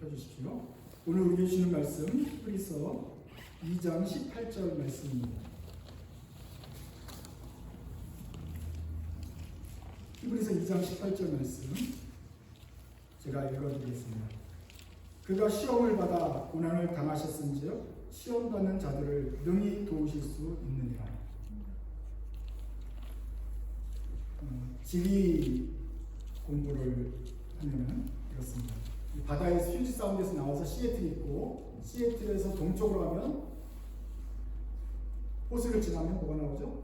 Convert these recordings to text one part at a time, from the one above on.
펴주십시오. 오늘 우리에게 주는 말씀 히브리서 2장 18절 말씀입니다. 히브리서 2장 18절 말씀 제가 읽어드리겠습니다. 그가 시험을 받아 고난을 당하셨은지요 시험 받는 자들을 능히 도우실 수 있느니라. 지리 공부를 하면은 이렇습니다. 바다에서 휴지 사운드에서 나와서 시애틀이 있고 시애틀에서 동쪽으로 가면 호수를 지나면 뭐가 나오죠?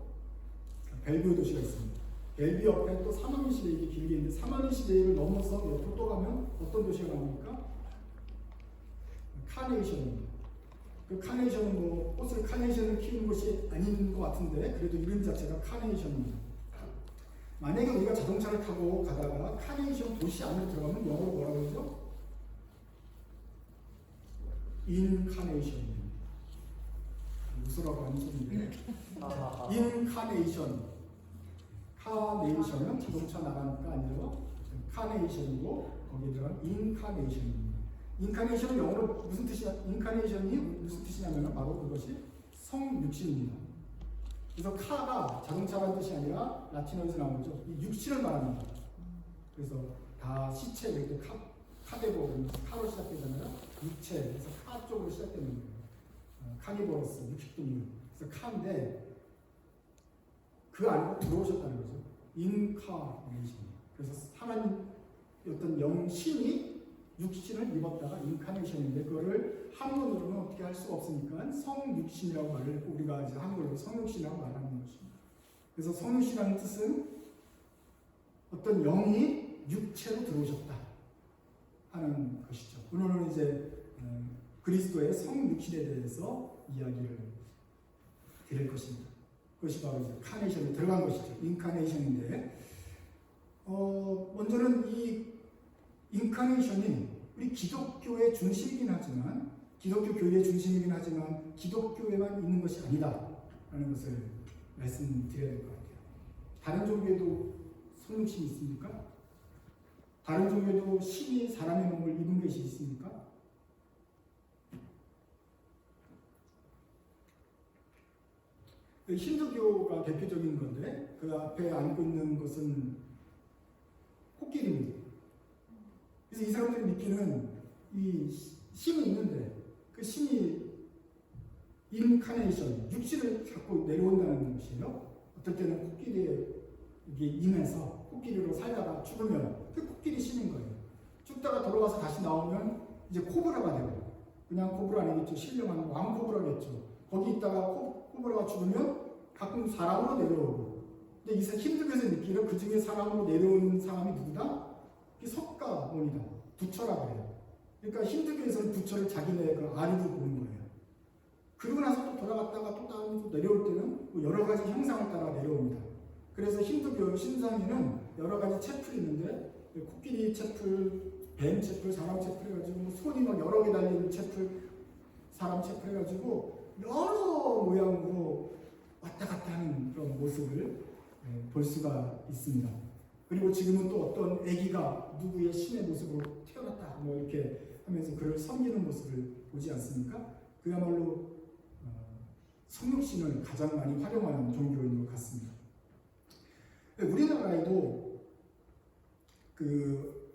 벨뷰 도시가 있습니다. 벨뷰 옆에 또 사마니시데이가 길게 있는데 사마니시데이를 넘어서 옆으로 또 가면 어떤 도시가 나옵니까? 카네이션입니다. 그 카네이션은 뭐 꽃을 카네이션을 키우는 것이 아닌 것 같은데 그래도 이름 자체가 카네이션입니다. 만약에 우리가 자동차를 타고 가다가 카네이션 도시 안으로 들어가면 영어로 뭐라고 그러죠? 인카네이션입니다. 웃으라고 하는 소리인데 인카네이션 카네이션은 자동차 나가니까 아니죠. 카네이션이고 거기에 들어간 인카네이션입니다. 인카네이션은 영어로 무슨 뜻이냐? 인카네이션이 무슨 뜻이냐면 바로 그것이 성육신입니다. 그래서 카가 자동차라는 뜻이 아니라 라틴어에서 나오죠. 이 육신을 말합니다. 그래서 다 시체 이럴 때 카데보 카로 시작되잖아요. 육체 그래서 카 쪽으로 시작되는 거예요. 카니버러스 육식동물 그래서 카인데 그 안으로 들어오셨다는 거죠. 인카네이션. 그래서 하나님 어떤 영신이 육신을 입었다가 인카네이션인데 그거를 한문으로는 어떻게 할 수가 없으니까 성육신이라고 말을 우리가 이제 한글로 성육신이라고 말하는 것입니다. 그래서 성육신이라는 뜻은 어떤 영이 육체로 들어오셨다 하는 것이죠. 오늘은 이제 그리스도의 성육신에 대해서 이야기를 드릴 것입니다. 그것이 바로 이제 카네이션에 들어간 것이죠. 인카네이션인데 먼저는 이 인카네이션이 우리 기독교의 중심이긴 하지만 기독교 교회의 중심이긴 하지만 기독교에만 있는 것이 아니다 라는 것을 말씀드려야 될 것 같아요. 다른 종교에도 성육신이 있습니까? 다른 종교에도 신이 사람의 몸을 입은 것이 있습니까? 힌두교가 대표적인 건데 그 앞에 안고 있는 것은 코끼리입니다. 그래서 이 사람들이 믿기는 이 신이 있는데 그 신이 인카네이션, 육신을 갖고 내려온다는 것이에요. 어떨 때는 코끼리에 이게 임해서 코끼리로 살다가 죽으면 그 코끼리 신인 거예요. 죽다가 돌아와서 다시 나오면 이제 코브라가 되고 그냥 코브라 아니겠죠. 신령한 왕 코브라겠죠. 거기 있다가 코브라가 죽으면 가끔 사람으로 내려오고 근데 이 힌두교에서 믿기는 그 중에 사람으로 내려오는 사람이 누구다? 석가모니다. 부처라고 해요. 그러니까 힌두교에서는 부처를 자기네 그 아리로 보는 거예요. 그러고 나서 또 돌아갔다가 또 다음 내려올 때는 여러 가지 형상을 따라 내려옵니다. 그래서 힌두교 신상에는 여러 가지 채플이 있는데 코끼리 채플, 뱀 채플, 사람 채플 해가지고 손이 막 여러 개 달린 채플, 사람 채플 해가지고 여러 모양으로 왔다 갔다 하는 그런 모습을 볼 수가 있습니다. 그리고 지금은 또 어떤 아기가 누구의 신의 모습으로 태어났다 뭐 이렇게 하면서 그를 섬기는 모습을 보지 않습니까? 그야말로 성육신을 가장 많이 활용하는 종교인 것 같습니다. 우리나라에도 그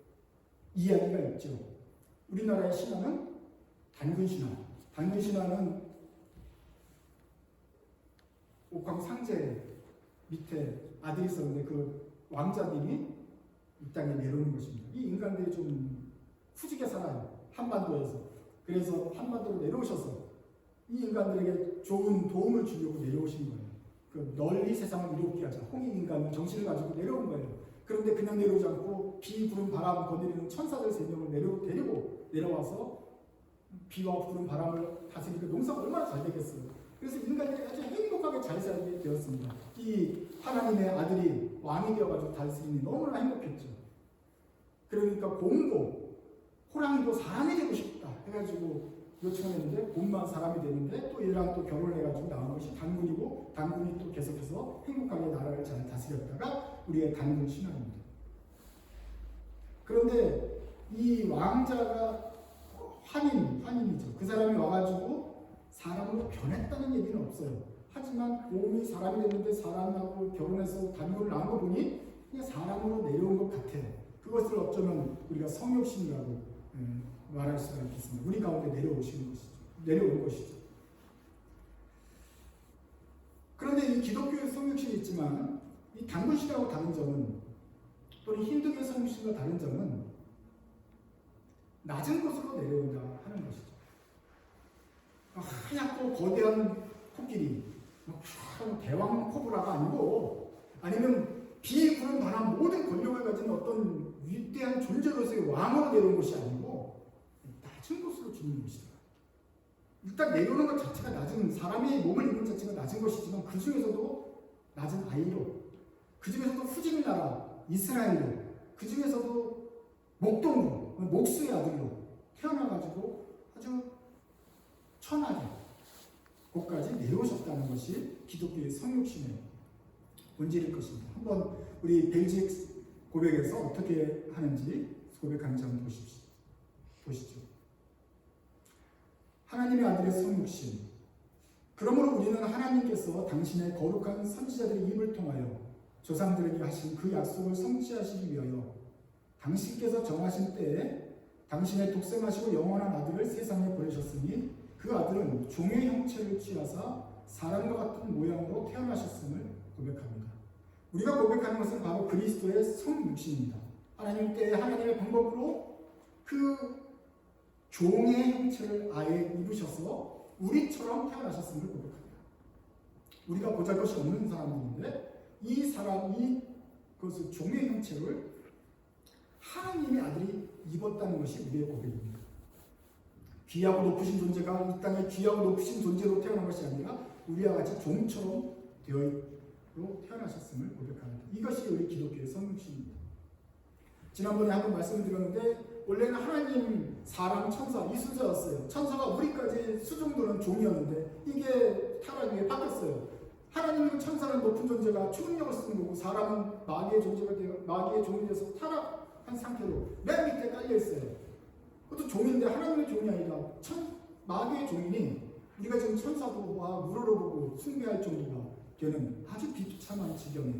이야기가 있죠. 우리나라의 신화는 단군신화. 단군신화는 옥황 상제 밑에 아들이 있었는데 그 왕자님이 이 땅에 내려오는 것입니다. 이 인간들이 좀 후지게 살아요. 한반도에서. 그래서 한반도로 내려오셔서 이 인간들에게 좋은 도움을 주려고 내려오신 거예요. 그 널리 세상을 이롭게 하자. 홍익인간은 정신을 가지고 내려온 거예요. 그런데 그냥 내려오지 않고 비, 구름, 바람 거느리는 천사들 3명을 데리고 내려와서 비와 구름, 바람을 다스리니까 농사가 얼마나 잘 되겠어요. 그래서 인간들이 아주 행복하게 잘 살게 되었습니다. 이 하나님의 아들이 왕이 되어가지고 다스리니 너무나 행복했죠. 그러니까 곰도 호랑이도 사람이 되고 싶다 해가지고 요청했는데 곰만 사람이 되는데 또 얘랑 또 결혼해가지고 나온 것이 단군이고 단군이 또 계속해서 행복하게 나라를 잘 다스렸다가 우리의 단군 신화입니다. 그런데 이 왕자가 그 사람이 와가지고 사람으로 변했다는 얘기는 없어요. 하지만 몸이 사람이 됐는데 사람하고 결혼해서 단골을 낳은 거 보니 그냥 사람으로 내려온 것 같아. 그것을 어쩌면 우리가 성육신이라고 말할 수가 있겠습니다. 우리 가운데 내려온 것이죠. 그런데 이 기독교의 성육신이 있지만 이 당군신하고 다른 점은, 또는 힌두교의 성육신과 다른 점은 낮은 곳으로 내려온다 하는 것이죠. 하얗고 거대한 코끼리, 대왕 코브라가 아니고, 아니면 비 구는 바람 모든 권력을 가진 어떤 위대한 존재로서의 왕으로 내려온 것이 아니고 낮은 곳으로 주는 것이다. 일단 내려오는 것 자체가 낮은, 사람의 몸을 입는 자체가 낮은 것이지만 그 중에서도 낮은 아이로, 그 중에서도 후진 나라 이스라엘로, 그 중에서도 목동으로, 목수의 아들로 태어나가지고 아주 천하게 곳까지 내려오셨다는 것이 기독교의 성육신의 본질일 것입니다. 한번 우리 벨직 고백에서 어떻게 하는지 고백하는지 한번 보시죠. 하나님의 아들의 성육신. 그러므로 우리는 하나님께서 당신의 거룩한 선지자들의 입을 통하여 조상들에게 하신 그 약속을 성취하시기 위하여 당신께서 정하신 때에 당신의 독생하시고 영원한 아들을 세상에 보내셨으니 그 아들은 종의 형체를 취하사 사람과 같은 모양으로 태어나셨음을 고백합니다. 우리가 고백하는 것은 바로 그리스도의 성육신입니다. 하나님 때에 하나님의 방법으로 그 종의 형체를 아예 입으셔서 우리처럼 태어나셨음을 고백합니다. 우리가 보잘것이 없는 사람들인데 그것을 종의 형체를 하나님의 아들이 입었다는 것이 우리의 고백입니다. 귀하고 높으신 존재가 이 땅에 귀하고 높으신 존재로 태어난 것이 아니라 우리와 같이 종처럼 태어나셨음을 고백합니다. 이것이 우리 기독교의 성육신입니다. 지난번에 한번 말씀을 드렸는데 원래는 하나님, 사람, 천사 이 순서였어요. 천사가 우리까지 수정도는 종이었는데 이게 타락 위에 바뀌었어요. 하나님은 천사는 높은 존재가 초능력을 쓰는 거고 사람은 마귀의 종이 돼서 타락한 상태로 맨 밑에 깔려 있어요. 그것도 종인데 하나님의 종이 아니라 마귀의 종이니 우리가 지금 천사도 우러러 보고 숭배할 정도가 되는 아주 비참한 지경에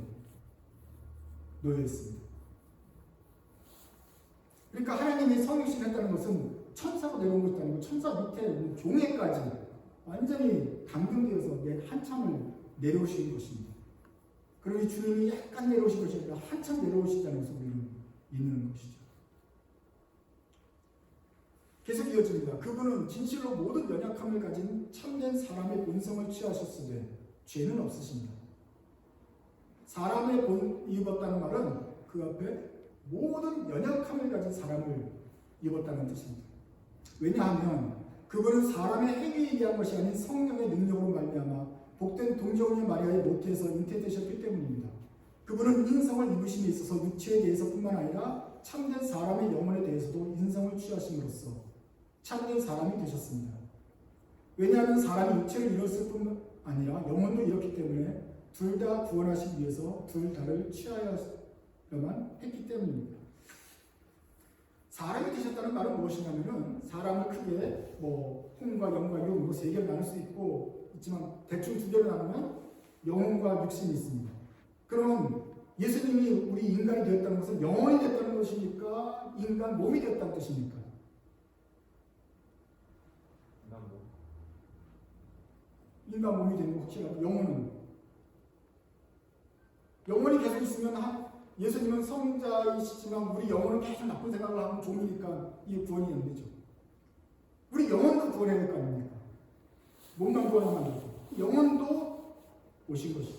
놓여 있습니다. 그러니까 하나님이 성육신 했다는 것은 천사가 내려온 것이 아니고 천사 밑에 종에까지 완전히 감금되어서 한참을 내려오신 것입니다. 그리고 이 주님이 약간 내려오신 것이 아니라 한참 내려오시다는 것을 우리는 믿는 것이죠. 계속 이어집니다. 그분은 진실로 모든 연약함을 가진 참된 사람의 본성을 취하셨으되 죄는 없으십니다. 사람의 입었다는 말은 그 앞에 모든 연약함을 가진 사람을 입었다는 뜻입니다. 왜냐하면 그분은 사람의 행위에 의한 것이 아닌 성령의 능력으로 말미암아 복된 동정녀 마리아의 모태에서 잉태되셨기 때문입니다. 그분은 인성을 입으심에 있어서 육체에 대해서뿐만 아니라 참된 사람의 영혼에 대해서도 인성을 취하심으로써 참된 사람이 되셨습니다. 왜냐하면 사람이 육체를 이뤘을 뿐 아니라 영혼도 이뤘기 때문에 둘 다 구원하시기 위해서 둘 다를 취하여야만 했기 때문입니다. 사람이 되셨다는 말은 무엇이냐면은 사람을 크게 혼과 영과 육 세 개를 나눌 수 있지만 대충 두 개를 나누면 영혼과 육신이 있습니다. 그러면 예수님이 우리 인간이 되었다는 것은 영혼이 됐다는 것입니까? 인간 몸이 됐다는 뜻입니까? 인간 몸이 되는 거 확실하고 영혼이 계속 있으면 예수님은 성자이시지만 우리 영혼은 계속 나쁜 생각을 하면 종이니까 이게 구원이 안 되죠. 우리 영혼도 구원해야 될 거 아닙니까? 몸만 구원하면 안 되죠. 영혼도 오신 것이죠.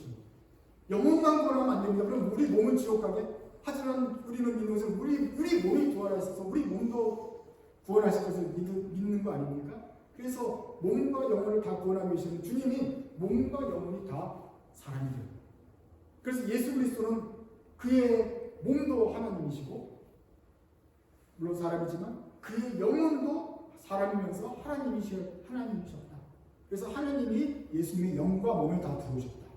영혼만 구원하면 안 됩니다. 그럼 우리 몸은 지옥 가게? 하지만 우리는 믿는 것은 우리 몸이 구원하셔서 우리 몸도 구원하실 것을 믿는 거 아닙니까? 그래서 몸과 영혼을 다 구원하고 계시는 주님이 몸과 영혼이 다 사람이 돼요. 그래서 예수 그리스도는 그의 몸도 하나님이시고 물론 사람이지만 그의 영혼도 사람이면서 하나님이셨다. 그래서 하나님이 예수님의 영과 몸에 다 들어오셨다.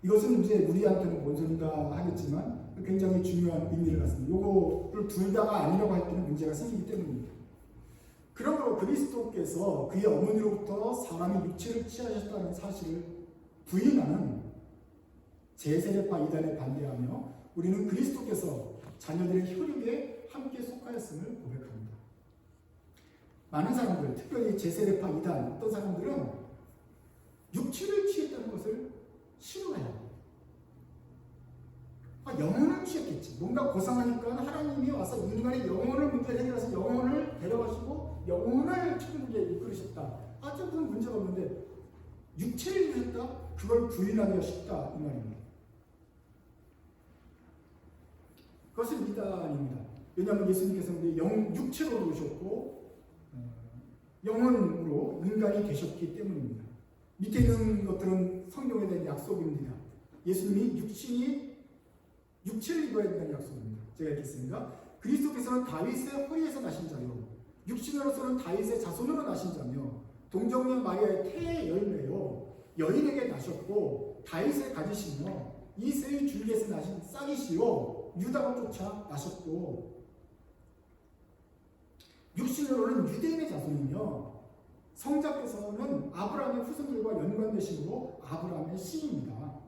이것은 이제 우리한테는 뭔 소리인가 하겠지만 굉장히 중요한 의미를 갖습니다. 요거를 둘 다가 아니라고 할 때는 문제가 생기기 때문입니다. 그러므로 그리스도께서 그의 어머니로부터 사람의 육체를 취하셨다는 사실을 부인하는 제세례파 이단에 반대하며 우리는 그리스도께서 자녀들의 혈육에 함께 속하였음을 고백합니다. 많은 사람들, 특별히 제세례파 이단 어떤 사람들은 육체를 취했다는 것을 싫어해요. 영혼을 취했겠지. 뭔가 고상하니까 하나님이 와서 인간의 영혼을 문제를 해결해서 영혼을 데려가시고 영혼을 천국에 이끌으셨다. 아직은 문제가 없는데 육체를 이루셨다? 그걸 부인하기가 쉽다 이 말입니다. 그것은 이단입니다. 왜냐하면 예수님께서는 육체로 오셨고 영혼으로 인간이 되셨기 때문입니다. 밑에 있는 것들은 성경에 대한 약속입니다. 예수님이 육체를 입어야 된다는 약속입니다. 제가 읽겠습니다. 그리스도께서는 다윗의 허리에서 나신 자요 육신으로서는 다윗의 자손으로 나신 자며 동정녀 마리아의 태의 열매요 여인에게 나셨고 다윗을 가지시며 이세의 줄기에서 나신 싹이시요 유다로 쫓아 나셨고 육신으로는 유대인의 자손이며 성자께서는 아브라함의 후손들과 연관되시므로 아브라함의 씨입니다.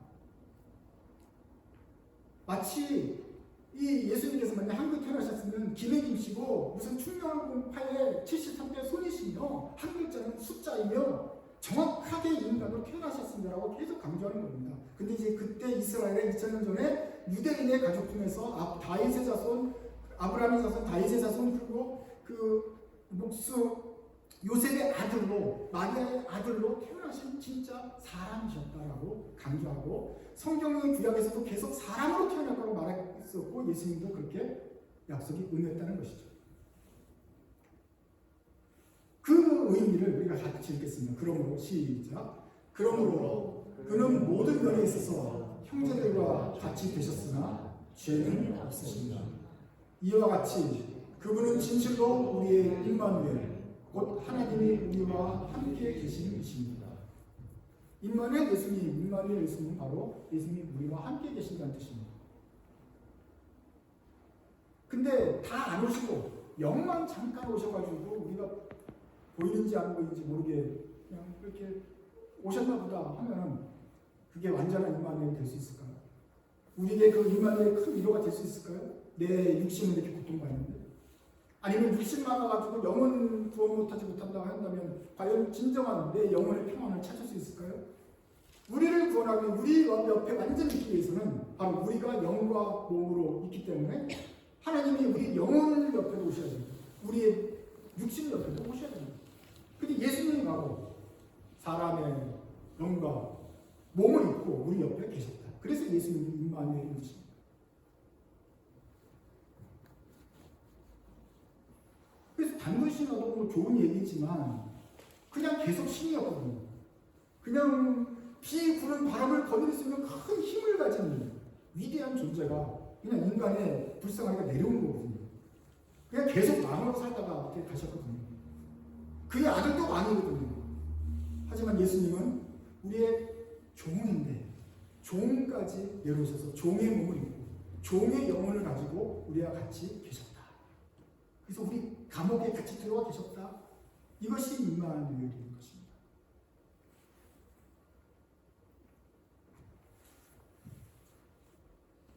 마치 이 예수님께서 만약 한국에 태어나셨으면 기내김씨고 무슨 충령공파의 73대 손이시며 한 글자는 숫자이며 정확하게 인간으로 태어나셨습니다라고 계속 강조하는 겁니다. 근데 이제 그때 이스라엘에 2000년 전에 유대인의 가족 중에서 다윗의 자손, 아브라함의 자손, 다윗의 자손 그리고 그 목수 요셉의 아들로 마리아의 아들로 태어나신 진짜 사람이셨다라고 강조하고 성경의 구약에서도 계속 사람으로 태어날 거라고 말했었고 예수님도 그렇게 약속이 응했다는 것이죠. 그 의미를 우리가 같이 읽겠습니다. 그러므로 시작. 그러므로 그는 모든 면에 있어서 형제들과 같이 되셨으나 죄는 없으십니다. 이와 같이 그분은 진실로 우리의 임마누엘 곧 하나님이 우리와 함께 계시는 이십니다. 임마누엘 예수님, 임마누엘 예수님 바로 예수님이 우리와 함께 계신다는 뜻입니다. 근데 다 안 오시고 영만 잠깐 오셔가지고 우리가 보이는지 안 보이는지 모르게 그냥 이렇게 오셨나 보다 하면은 그게 완전한 임마누엘이 될 수 있을까요? 우리에게 그 임마누엘의 큰 위로가 될 수 있을까요? 내 육신은 이렇게 고통받는데 아니면 육신만 와가지고 영혼 구원 못한다고 한다면 과연 진정한 내 영혼의 평안을 찾을 수 있을까요? 우리를 구원하기 우리 옆에 완전히 있기 위해서는 바로 우리가 영과 몸으로 있기 때문에 하나님이 우리 영혼 옆에도 오셔야 됩니다. 우리의 육신 옆에도 오셔야 됩니다. 근데 예수님이 바로 사람의 영과 몸을 입고 우리 옆에 계셨다. 그래서 예수님이 임마누엘이십니다. 그래서 단군 신화도 뭐 좋은 얘기지만 그냥 계속 신이었거든요. 그냥 비 구는 바람을 거둘 수 있는 큰 힘을 가진 위대한 존재가 그냥 인간의 불쌍하게 내려온 거거든요. 그냥 계속 왕으로 살다가 어떻게 가셨거든요. 그의 아들도 왕이거든요. 하지만 예수님은 우리의 종인데 종까지 내려오셔서 종의 몸을 입고 종의 영혼을 가지고 우리와 같이 계셨다. 그래서 우리 감옥에 같이 들어와 계셨다. 이것이 임마누엘인 것입니다.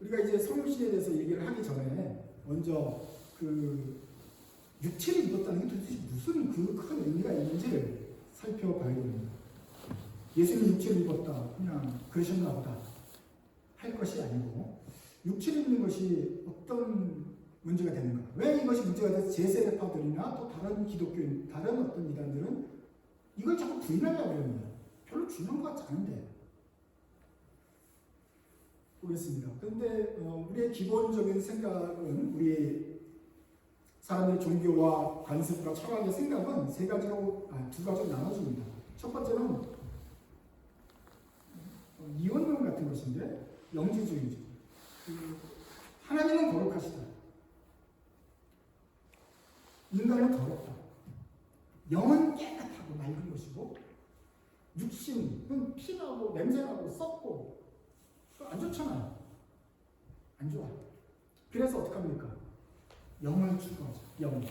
우리가 이제 성신에 대해서 얘기를 하기 전에 먼저 그 육체를 입었다는 게 도대체 무슨 그 큰 의미가 있는지를 살펴봐야 됩니다. 예수님이 육체를 입었다. 그냥 그러셨나 보다. 할 것이 아니고 육체를 입는 것이 어떤 문제가 되는가? 왜 이것이 문제가 돼서 제세례파들이나 또 다른 기독교인, 다른 어떤 이단들은 이걸 자꾸 부인하려고 합니다. 별로 중요한 것 같지 않은데. 보겠습니다. 그런데 우리의 기본적인 생각은 우리 사람의 종교와 관습과 철학의 생각은 두 가지로 나눠집니다. 첫 번째는 이원론 같은 것인데 영지주의죠. 하나님은 거룩하시다. 인간은 더럽다. 영은 깨끗하고 맑은 것이고 육신은 피나고 냄새나고 썩고 안 좋잖아요. 안 좋아. 그래서 어떡합니까? 영을 추구하죠. 영.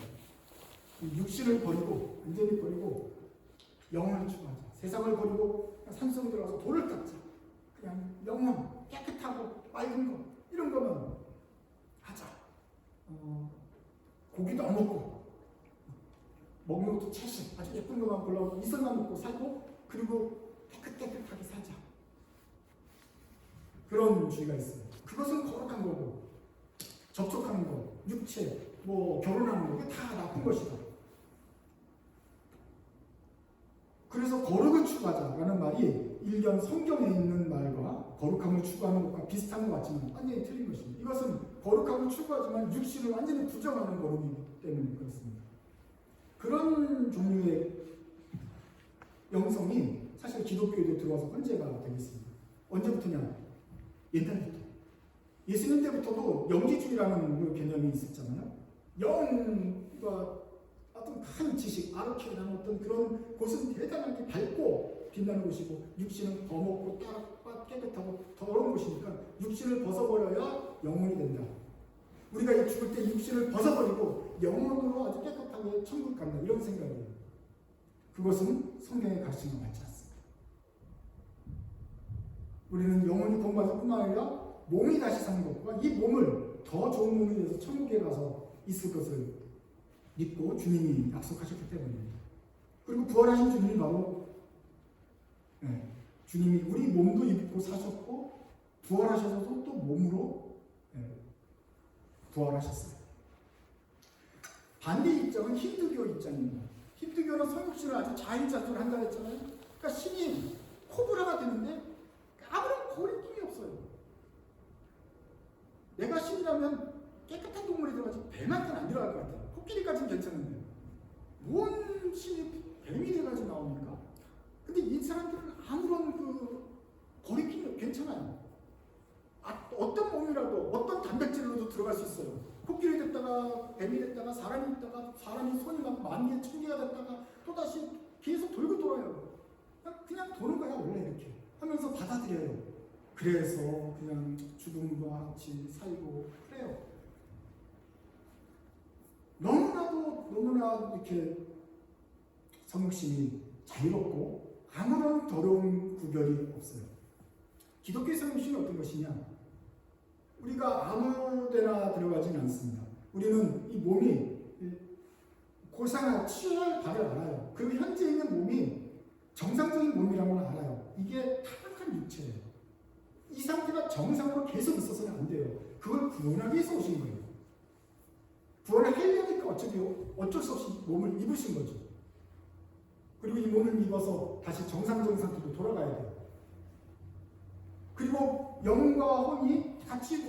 육신을 버리고 완전히 버리고 영혼을 추구하자. 세상을 버리고 산속에 들어가서 돌을 닦자. 그냥 영혼 깨끗하고 맑은 거 이런 거만 하자. 고기도 안 먹고 먹는 것도 채식 아주 예쁜 것만 골라오고 이슬만 먹고 살고 그리고 깨끗하게 살자. 그런 주의가 있어요. 그것은 거룩한 거고 접촉하는 거, 육체, 결혼하는 거 이게 다 나쁜 것이다. 그래서 거룩을 추구하자라는 말이 일견 성경에 있는 말과 거룩함을 추구하는 것과 비슷한 것 같지만 완전히 틀린 것입니다. 이것은 거룩함을 추구하지만 육신을 완전히 부정하는 거룩이기 때문에 그렇습니다. 그런 종류의 영성이 사실 기독교에 들어와서 문제가 되겠습니다. 언제부터냐? 옛날부터. 예수님 때부터도 영지주의라는 그 개념이 있었잖아요. 영과 어떤 큰 지식, 아르케라는 어떤 그런 곳은 대단하게 밝고 빛나는 곳이고 육신은 거먹고 깨끗하고 더러운 곳이니까 육신을 벗어버려야 영혼이 된다. 우리가 죽을 때 육신을 벗어버리고 영혼으로 아주 깨끗하게 천국 간다. 이런 생각이에요. 그것은 성경의 가르침과 맞지 않습니다. 우리는 영혼이 공부하는 뿐만 아니라 몸이 다시 사는 것과 이 몸을 더 좋은 몸이 돼서 천국에 가서 있을 것을 믿고 주님이 약속하셨기 때문입니다. 그리고 부활하신 주님이 바로 주님이 우리 몸도 입고 사셨고 부활하셔서도 또 몸으로 부활하셨어요. 반대 입장은 힌두교 입장입니다. 힌두교는 성육신을 아주 자유자주를 한다고 했잖아요. 그러니까 신이 코브라가 되는데 아무런 거리낌이 없어요. 내가 신이라면 깨끗한 동물이 들어가지 뱀한테는 안 들어갈 것 같아요. 코끼리까지는 괜찮은데 뭔 신이 뱀이 돼가지고 나옵니까? 근데 이 사람들은 아무런 거리낌이 괜찮아요. 어떤 몸이라도 어떤 단백질로도 들어갈 수 있어요. 코끼리 됐다가 뱀이 됐다가 사람이 됐다가 사람이 손이 막 10,000개 1,000개가 됐다가 또다시 계속 돌고 돌아요. 그냥 도는 거야 원래 이렇게 하면서 받아들여요. 그래서 그냥 죽음과 같이 살고 그래요. 너무나 이렇게 성육신이 자유롭고 아무런 더러운 구별이 없어요. 기독교의 성육신이 어떤 것이냐? 우리가 아무데나 들어가지는 않습니다. 우리는 이 몸이 고상한 치유할 바를 알아요. 그리고 현재 있는 몸이 정상적인 몸이라는 걸 알아요. 이게 타락한 육체예요. 이 상태가 정상으로 계속 있어서는 안 돼요. 그걸 구원하기 위해서 오신 거예요. 구원을 하려니까 어쩔 수 없이 몸을 입으신 거죠. 그리고 이 몸을 입어서 다시 정상적인 상태로 돌아가야 돼요. 그리고 영과 혼이 같이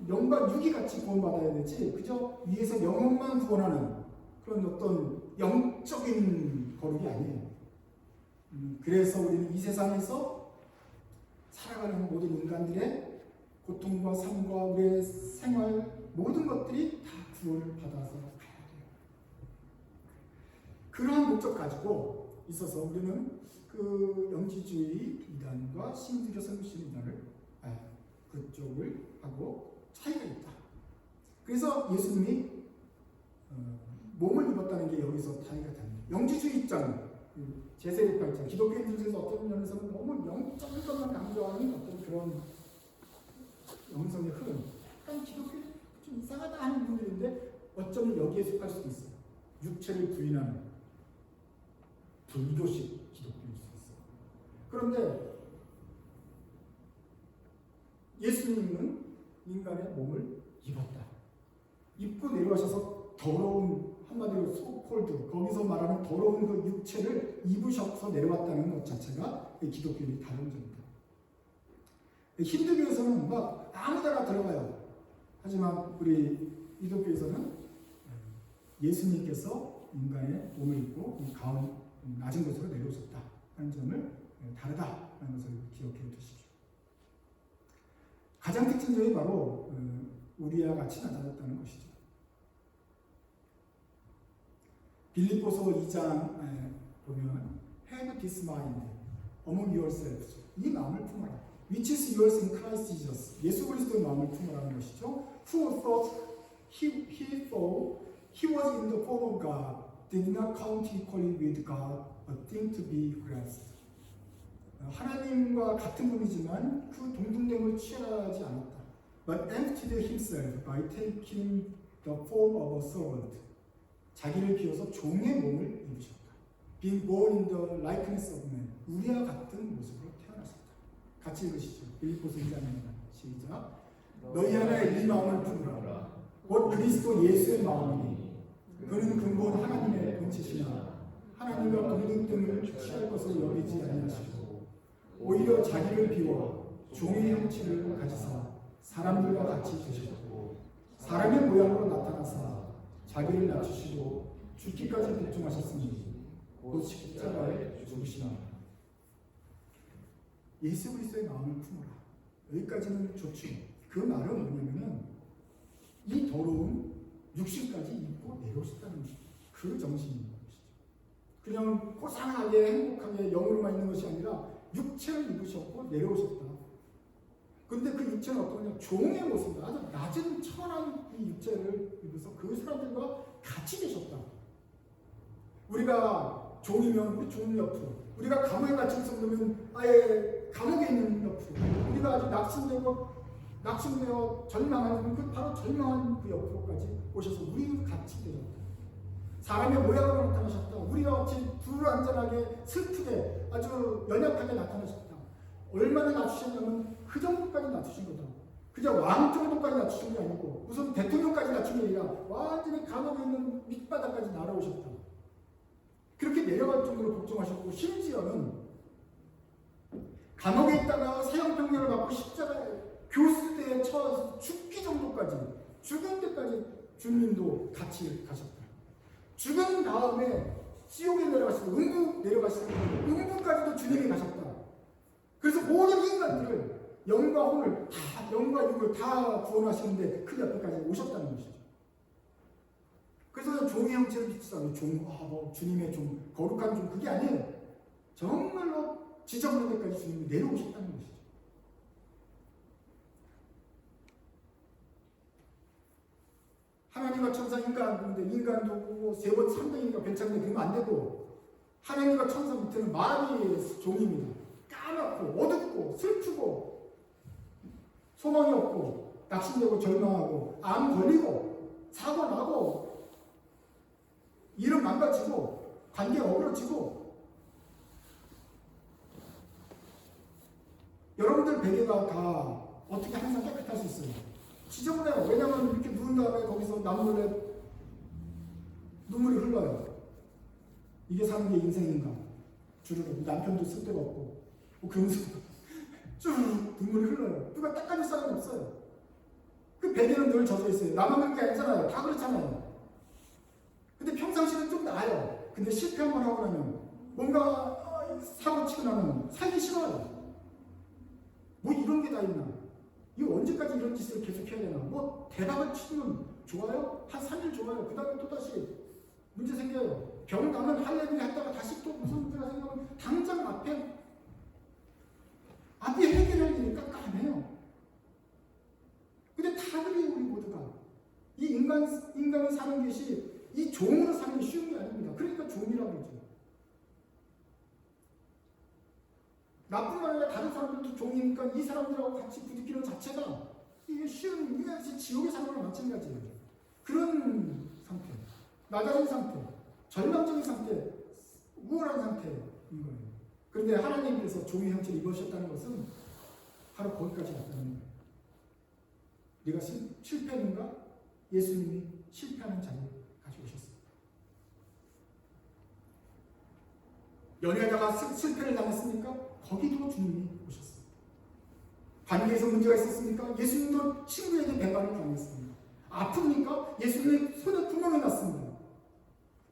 영과 육이 같이 구원받아야 되지 그저 위에서 영혼만 구원하는 그런 어떤 영적인 거룩이 아니에요. 그래서 우리는 이 세상에서 살아가는 모든 인간들의 고통과 삶과 우리의 생활 모든 것들이 다 구원을 받아서 가야 돼요. 그러한 목적 가지고 있어서 우리는 그 영지주의 이단과 신두교 성육신 이단을 그쪽을 하고 차이가 있다. 그래서 예수님이 몸을 입었다는 게 여기서 차이가 됩니다. 영지주의 입장, 제세례파 입장, 기독교인들 중에서 어떤 면에서는 너무 영적인 것만 강조하는 어떤 그런 영성의 흐름. 약간 기독교 좀 이상하다 하는 분들인데 어쩌면 여기에 속할 수도 있어요. 육체를 부인하는 불교식 기독교일 수 있어요. 그런데 예수님은 인간의 몸을 입었다. 입고 내려가셔서 더러운 한마디로 소콜드 거기서 말하는 더러운 그 육체를 입으셔서 내려왔다는 것 자체가 기독교의 다른 점입니다. 힌두교에서는 막 아무데나 들어가요. 하지만 우리 기독교에서는 예수님께서 인간의 몸을 입고 이 가운 낮은 곳으로 내려오셨다 하는 점을 다르다라는 것을 기억해 두십시오. 가장 특징적인 바로 우리와 같이 낮아졌다는 것이죠. 빌립보서 2장 보면 Have this mind among yourselves. 이 마음을 품어라. Which is yours in Christ Jesus. 예수 그리스도의 마음을 품으라는 것이죠. Who thought he was in the form of God. did not count equally with God a thing to be grasped. 하나님과 같은 분이지만 그 동등됨을 취하지 않았다. But emptied himself by taking the form of a servant. 자기를 비워서 종의 몸을 입으셨다. Being born in the likeness of man. 우리와 같은 모습으로 태어나셨다. 같이 읽으시죠. 빌립보서 2장입니다. 시작. 너희 안에 이 마음을 품으라. 곧 그리스도 예수의 마음이니 그는 근본 하나님의 본체시나 하나님과 동등됨을 취할 것을 여기지 아니하시고 오히려 자기를 비워 종의 형체를 가지사 사람들과 같이 되셨고 사람의 모양으로 나타나사 자기를 낮추시고 죽기까지 복종하셨으니 곧 십자가에 죽으시나. 예수 그리스도의 마음을 품어라. 여기까지는 좋죠. 그 말은 뭐냐면은 이 더러운 육신까지 입고 내려오셨다는 것이죠. 그 정신인 것이죠. 그냥 고상하게 행복하게 영으로만 있는 것이 아니라 육체를 입으셨고 내려오셨다. 근데 그 육체는 어떠냐? 종의 모습, 아주 낮은 천한 이 육체를 입어서 그 사람들과 같이 계셨다. 우리가 종이면 우리 종 옆으로, 우리가 감옥에 갇힌 정도면 아예 감옥에 있는 옆으로, 우리가 아주 낙심되어 절망하는 그 바로 절망한 그 옆으로까지 오셔서 우리가 같이 되셨다. 사람의 모양으로 나타나셨다. 우리가 어찌 불완전하게 슬프게 아주 연약하게 나타나셨다. 얼마나 낮추셨냐면 그 정도까지 낮추신 거다. 그저 왕 정도까지 낮추신 게 아니고 무슨 대통령까지 낮춘 게 아니라 완전히 감옥에 있는 밑바닥까지 날아오셨다. 그렇게 내려갈 정도로 복종하셨고 심지어는 감옥에 있다가 사형평면을 받고 십자가에 교수대에 처해서 죽기 정도까지 죽은 데까지 주님도 같이 가셨다. 죽은 다음에 지옥에 내려가시고 음부 내려가시고 음부까지도 주님이 가셨다. 그래서 모든 인간들을 영과 혼을 다 영과 육을 다 구원하시는데 그 옆에까지 오셨다는 것이죠. 그래서 종의 형체를 비추다니 주님의 종 거룩한 종 그게 아니에요. 정말로 지저분한 데까지 주님이 내려오셨다는 것이죠. 하나님과 천사 인간인데 인간도 뭐 세 번 3등이니까 괜찮은데 그러면 안 되고 하나님과 천사 밑에는 마귀의 종입니다. 까맣고 어둡고 슬프고 소망이 없고 낙심되고 절망하고 암 걸리고 사고 나고 이름 망가지고 관계 어그러지고 여러분들 베개가 다 어떻게 항상 깨끗할 수 있어요? 지저분해요. 왜냐하면 이렇게 누운 다음에 거기서 남몰래 눈물이 흘러요. 이게 사는 게 인생인가? 주르륵 남편도 쓸데가 없고 교무소도 쭉 눈물이 흘러요. 누가 닦아줄 사람이 없어요. 그 베개는 늘 젖어 있어요. 나만 그런 게 아니잖아요. 다 그렇잖아요. 근데 평상시는 좀 나아요. 근데 실패 한번 하고 나면 뭔가 사고 치고 나면 살기 싫어요. 뭐 이런 게 다 있나? 이거 언제까지 이런 짓을 계속 해야 되나? 뭐 대박을 치면 좋아요? 한 3일 좋아요. 그 다음에 또다시 문제 생겨요. 병 나면 할래비를 했다가 다시 또 무슨 문제가 생기면 당장 앞에 해결할 일이 깜깜해요. 근데 다 그래요. 우리 모두가. 이 인간이 사는 것이 이 종으로 사는 게 쉬운 게 아닙니다. 그러니까 종이라고 그러죠. 나뿐만 아니라 다른 사람들도 종이니까 이 사람들하고 같이 부딪히는 자체가 이게 쉬운, 이게 지옥에 사는 거랑 마찬가지예요. 그런 상태, 낮아진 상태, 절망적인 상태, 우월한 상태인 거예요. 그런데 하나님께서 종의 형체를 입으셨다는 것은 바로 거기까지 갔다는 거예요. 네가 실패했는가? 예수님이 실패하는 자리에 가져오셨어요. 연애하다가 실패를 당했습니까? 거기도 주님이 오셨습니다. 관계에서 문제가 있었습니까? 예수님도 친구에게 배반을 당했습니다. 아픕니까? 예수님의 손에 구멍이 났습니다.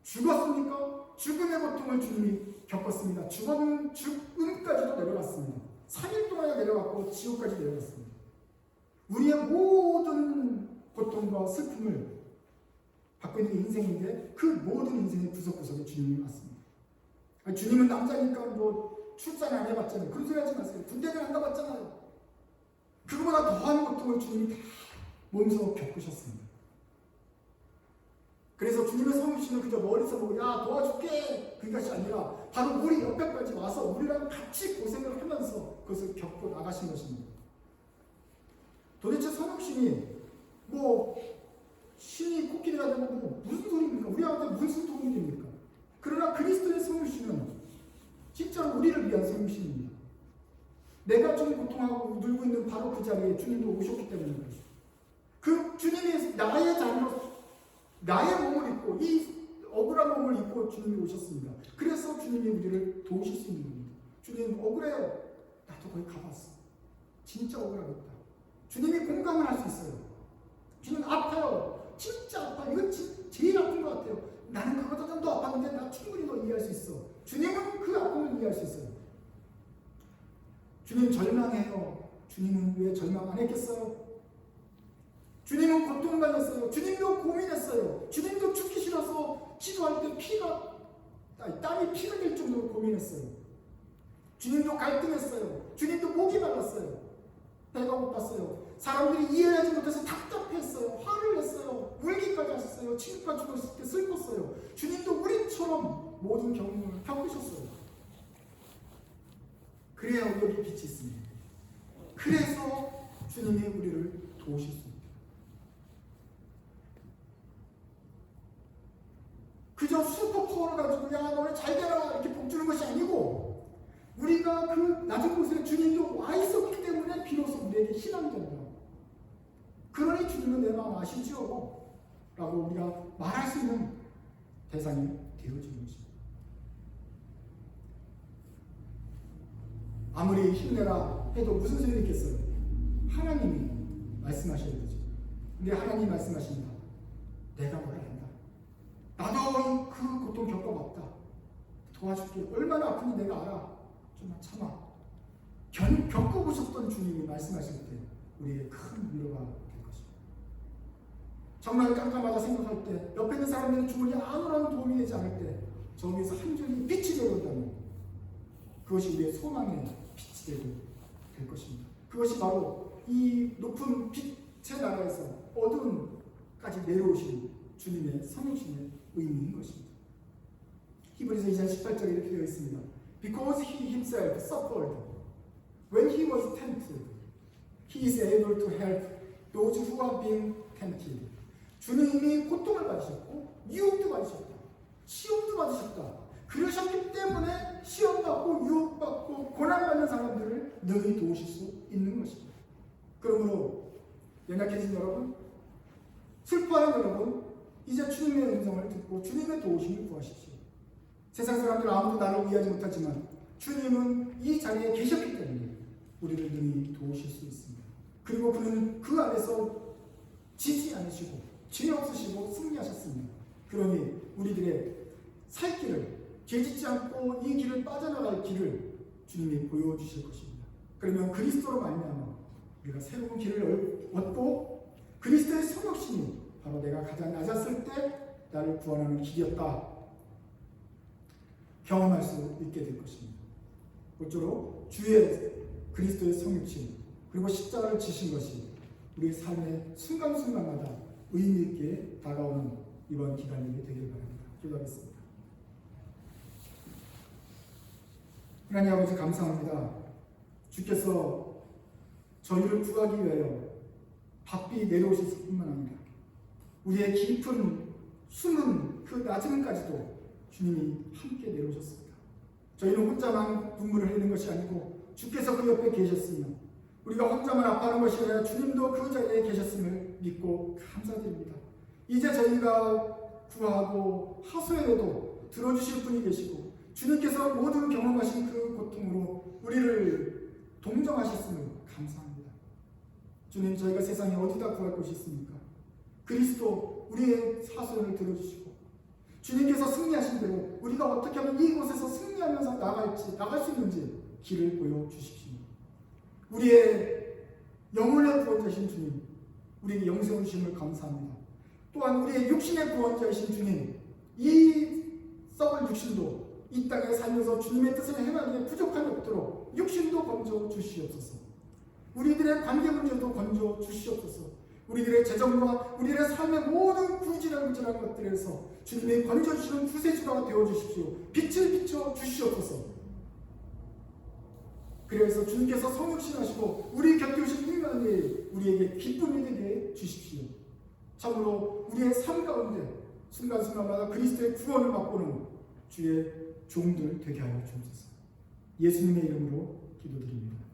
죽었습니까? 죽음의 고통을 주님이 겪었습니다. 죽음까지도 내려갔습니다. 3일 동안 내려갔고 지옥까지 내려갔습니다. 우리의 모든 고통과 슬픔을 받고 있는 인생인데 그 모든 인생의 구석구석에 주님이 왔습니다. 주님은 남자니까 뭐 출산 안 해봤잖아요. 그런 소리 하지 마세요. 군대를 안 가봤잖아요. 그거보다 더한 고통을 주님이 다 몸소 겪으셨습니다. 그래서 주님의 성육신은 그저 머리서 보고 야 도와줄게 그것이 아니라 바로 우리 옆에까지 와서 우리랑 같이 고생을 하면서 그것을 겪고 나가신 것입니다. 도대체 성육신이 뭐 신이 코끼리가 되고 뭐 무슨 소리입니까? 우리한테 무슨 도움이 됩니까? 그러나 그리스도의 성육신은 진짜 우리를 위한 성육신입니다. 내가 지금 고통하고 눌고 있는 바로 그 자리에 주님도 오셨기 때문에 그렇습니다. 그 주님이 나의 자리로 나의 몸을 입고 이 억울한 몸을 입고 주님이 오셨습니다. 그래서 주님이 우리를 도우실 수 있는 겁니다. 주님 억울해요. 나도 거기 가봤어. 진짜 억울하겠다. 주님이 공감을 할 수 있어요. 주님 아파요. 진짜 아파. 이건 제일 아픈 것 같아요. 나는 그보다 좀 더 아팠는데 나 충분히 더 이해할 수 있어. 주님은 그 아픔을 이해할 수 있어요. 주님 절망해요. 주님은 왜 절망 안 했겠어요? 주님은 고통받았어요. 주님도 고민했어요. 주님도 죽기 싫어서 기도할 때 땀이 피가 될 정도로 고민했어요. 주님도 갈등했어요. 주님도 목이 말랐어요. 배가 고팠어요. 사람들이 이해하지 못해서 답답했어요. 화를 냈어요. 울기까지 하셨어요. 친구가 죽었을 때 슬펐어요. 주님도 우리처럼 모든 경험을 겪으셨어요. 그래야 여기 빛이 있습니다. 그래서 주님이 우리를 도우실 수 있습니다. 그저 슈퍼파워를 가지고 야 너네 잘 되라 이렇게 복주는 것이 아니고 우리가 그 낮은 곳에 주님도 와 있었기 때문에 비로소 우리에게 희망이 된다. 그러니 주님은 내 마음 아시죠? 라고 우리가 말할 수 있는 대상이 되어지는 것입니다. 아무리 힘내라 해도 무슨 소용이 있겠어요? 하나님이 말씀하셔야 되죠. 근데 하나님이 말씀하십니다. 내가 뭘 한다. 나도 그 고통 겪어봤다. 도와줄게. 얼마나 아픈지 내가 알아. 좀만 참아. 겪어보셨던 주님이 말씀하실 때 우리에게 큰 위로가 될 것입니다. 정말 깜깜하다 생각할 때 옆에 있는 사람들이 주문이 아무런 도움이 되지 않을 때 저기에서 한 줄기 빛이 되어온다면 그것이 우리의 소망의 빛이 되고 될 것입니다. 그것이 바로 이 높은 빛의 나라에서 어두움까지 내려오신 주님의 성육신의 의미인 것입니다. 히브리서 2장 18절에 이렇게 되어 있습니다. Because he himself suffered when he was tempted, he is able to help those who are being tempted. 주님이 고통을 받으셨고 유혹도 받으셨다. 시험도 받으셨다. 그러셨기 때문에 시험받고 유혹받고 고난받는 사람들을 능히 도우실 수 있는 것입니다. 그러므로 연약해진 여러분, 슬퍼하는 여러분, 이제 주님의 음성을 듣고 주님의 도우심을 구하십시오. 세상 사람들 아무도 나를 이해하지 못하지만 주님은 이 자리에 계셨기 때문에 우리를 능히 도우실 수 있습니다. 그리고 그는 그 안에서 지지 않으시고 죄 없으시고 승리하셨습니다. 그러니 우리들의 살 길을 죄짓지 않고 이 길을 빠져나갈 길을 주님이 보여주실 것입니다. 그러면 그리스도로 말미암아 우리가 새로운 길을 얻고 그리스도의 성육신이 바로 내가 가장 낮았을 때 나를 구원하는 길이었다 경험할 수 있게 될 것입니다. 모쪼록 주의 그리스도의 성육신 그리고 십자가를 지신 것이 우리의 삶의 순간순간마다 의미 있게 다가오는 이번 기간이 되길 바랍니다. 기도하겠습니다. 하나님 아버지 감사합니다. 주께서 저희를 구하기 위하여 바삐 내려오셨을 뿐만 아니라 우리의 깊은 숨은 그 낮음까지도 주님이 함께 내려오셨습니다. 저희는 혼자만 눈물을 흘리는 것이 아니고 주께서 그 옆에 계셨으며 우리가 혼자만 아파하는 것이 아니라 주님도 그 자리에 계셨음을 믿고 감사드립니다. 이제 저희가 구하고 하소연해도 들어주실 분이 계시고 주님께서 모든 경험하신 그 고통으로 우리를 동정하셨음을 감사합니다. 주님, 저희가 세상에 어디다 구할 곳이 있습니까? 그리스도 우리의 하소연을 들어주시고 주님께서 승리하신 대로 우리가 어떻게 하면 이곳에서 승리하면서 나갈 수 있는지 길을 보여주십시오. 우리의 영혼의 구원자이신 주님, 우리에게 영생을 주심을 감사합니다. 또한 우리의 육신의 구원자이신 주님, 이 썩을 육신도 이 땅에 살면서 주님의 뜻을 행하기에 부족함이 없도록 육신도 건져 주시옵소서. 우리들의 관계 문제도 건져 주시옵소서. 우리들의 재정과 우리들의 삶의 모든 구질구질한 것들에서 주님의 건져주시는 구세주가 되어주십시오. 빛을 비춰 주시옵소서. 그래서 주님께서 성육신하시고 우리 곁에 오신 임마누엘 우리에게 기쁨이 되게 주십시오. 참으로 우리의 삶 가운데 순간순간마다 그리스도의 구원을 맛보는 주의 종들 되게 하여 주옵소서. 예수님의 이름으로 기도드립니다.